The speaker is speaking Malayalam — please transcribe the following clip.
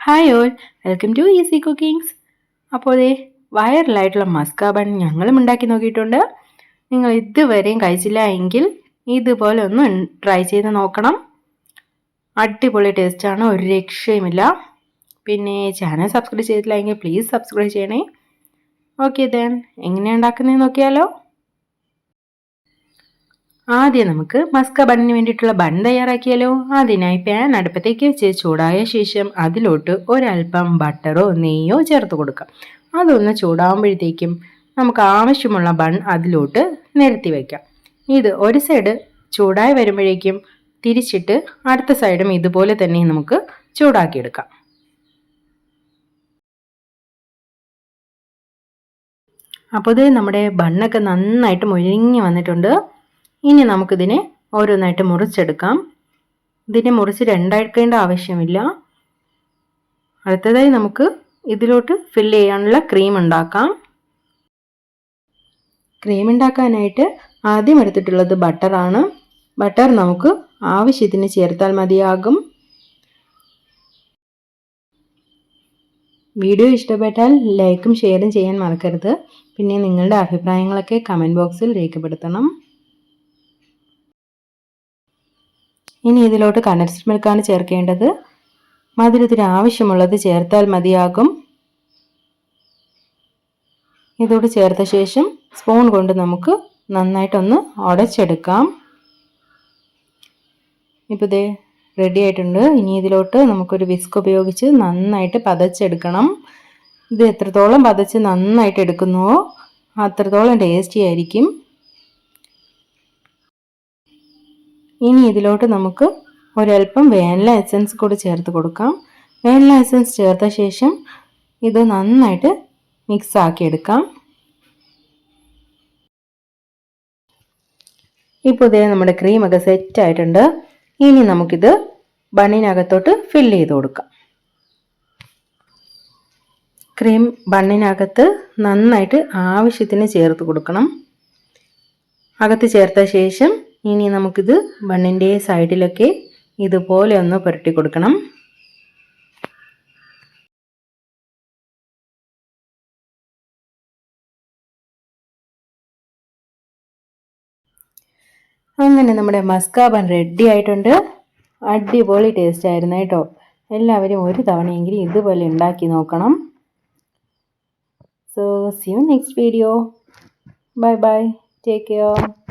Hi all, welcome to easy cookings. അപ്പോൾ വൈറലായിട്ടുള്ള മസ്ക ബൺ ഞങ്ങളും ഉണ്ടാക്കി നോക്കിയിട്ടുണ്ട്. നിങ്ങൾ ഇതുവരെയും കഴിച്ചില്ല എങ്കിൽ ഇതുപോലെ ഒന്ന് ട്രൈ ചെയ്ത് നോക്കണം. അടിപൊളി ടേസ്റ്റാണ്, ഒരു രക്ഷയുമില്ല. പിന്നെ ചാനൽ സബ്സ്ക്രൈബ് ചെയ്തിട്ടില്ല എങ്കിൽ പ്ലീസ് സബ്സ്ക്രൈബ് ചെയ്യണേ. ഓക്കെ ദെൻ, എങ്ങനെയാണ് ഉണ്ടാക്കുന്നതെന്ന് നോക്കിയാലോ. ആദ്യം നമുക്ക് മസ്ക ബണ്ണിന് വേണ്ടിയിട്ടുള്ള ബൺ തയ്യാറാക്കിയാലോ. അതിനായി പാൻ അടുപ്പത്തേക്ക് വെച്ച് ചൂടായ ശേഷം അതിലോട്ട് ഒരൽപ്പം ബട്ടറോ നെയ്യോ ചേർത്ത് കൊടുക്കാം. അതൊന്ന് ചൂടാകുമ്പോഴത്തേക്കും നമുക്ക് ആവശ്യമുള്ള ബൺ അതിലോട്ട് നിരത്തി വയ്ക്കാം. ഇത് ഒരു സൈഡ് ചൂടായി വരുമ്പോഴേക്കും തിരിച്ചിട്ട് അടുത്ത സൈഡും ഇതുപോലെ തന്നെ നമുക്ക് ചൂടാക്കിയെടുക്കാം. അപ്പോൾ നമ്മുടെ ബണ്ണൊക്കെ നന്നായിട്ട് മുരിഞ്ഞ് വന്നിട്ടുണ്ട്. ഇനി നമുക്കിതിനെ ഓരോന്നായിട്ട് മുറിച്ചെടുക്കാം. ഇതിനെ മുറിച്ച് രണ്ടാക്കേണ്ട ആവശ്യമില്ല. അടുത്തതായി നമുക്ക് ഇതിലോട്ട് ഫില്ല് ചെയ്യാനുള്ള ക്രീം ഉണ്ടാക്കാം. ക്രീം ഉണ്ടാക്കാനായിട്ട് ആദ്യം എടുത്തിട്ടുള്ളത് ബട്ടറാണ്. ബട്ടർ നമുക്ക് ആവശ്യത്തിന് ചേർത്താൽ മതിയാകും. വീഡിയോ ഇഷ്ടപ്പെട്ടാൽ ലൈക്കും ഷെയറും ചെയ്യാൻ മറക്കരുത്. പിന്നെ നിങ്ങളുടെ അഭിപ്രായങ്ങളൊക്കെ കമൻറ്റ് ബോക്സിൽ രേഖപ്പെടുത്തണം. ഇനി ഇതിലോട്ട് കണ്ടൻസ്ഡ് മിൽക്കാണ് ചേർക്കേണ്ടത്. മധുരത്തിന് ആവശ്യമുള്ളത് ചേർത്താൽ മതിയാകും. ഇതോട് ചേർത്ത ശേഷം സ്പൂൺ കൊണ്ട് നമുക്ക് നന്നായിട്ടൊന്ന് ഉടച്ചെടുക്കാം. ഇപ്പോൾ ഇത് റെഡി ആയിട്ടുണ്ട്. ഇനി ഇതിലോട്ട് നമുക്കൊരു വിസ്ക് ഉപയോഗിച്ച് നന്നായിട്ട് പതച്ചെടുക്കണം. ഇത് എത്രത്തോളം പതച്ച് നന്നായിട്ട് എടുക്കുന്നുവോ അത്രത്തോളം ടേസ്റ്റി ആയിരിക്കും. ഇനി ഇതിലോട്ട് നമുക്ക് ഒരൽപ്പം വാനില എസൻസ് കൂടി ചേർത്ത് കൊടുക്കാം. വാനില എസൻസ് ചേർത്ത ശേഷം ഇത് നന്നായിട്ട് മിക്സ് ആക്കിയെടുക്കാം. ഇപ്പോൾ ഇതേ നമ്മുടെ ക്രീമൊക്കെ സെറ്റ് ആയിട്ടുണ്ട്. ഇനി നമുക്കിത് ബണ്ണിനകത്തോട്ട് ഫില്ല് ചെയ്ത് കൊടുക്കാം. ക്രീം ബണ്ണിനകത്ത് നന്നായിട്ട് ആവശ്യത്തിന് ചേർത്ത് കൊടുക്കണം. അകത്ത് ചേർത്ത ശേഷം ഇനി നമുക്കിത് ബണ്ണിൻ്റെ സൈഡിലൊക്കെ ഇതുപോലെ ഒന്ന് പുരട്ടി കൊടുക്കണം. അങ്ങനെ നമ്മുടെ മസ്ക ബൺ റെഡി ആയിട്ടുണ്ട്. അടിപൊളി ടേസ്റ്റ് ആയിരുന്നു കേട്ടോ. എല്ലാവരും ഒരു തവണയെങ്കിലും ഇതുപോലെ ഉണ്ടാക്കി നോക്കണം. So see you next video. Bye bye. Take care.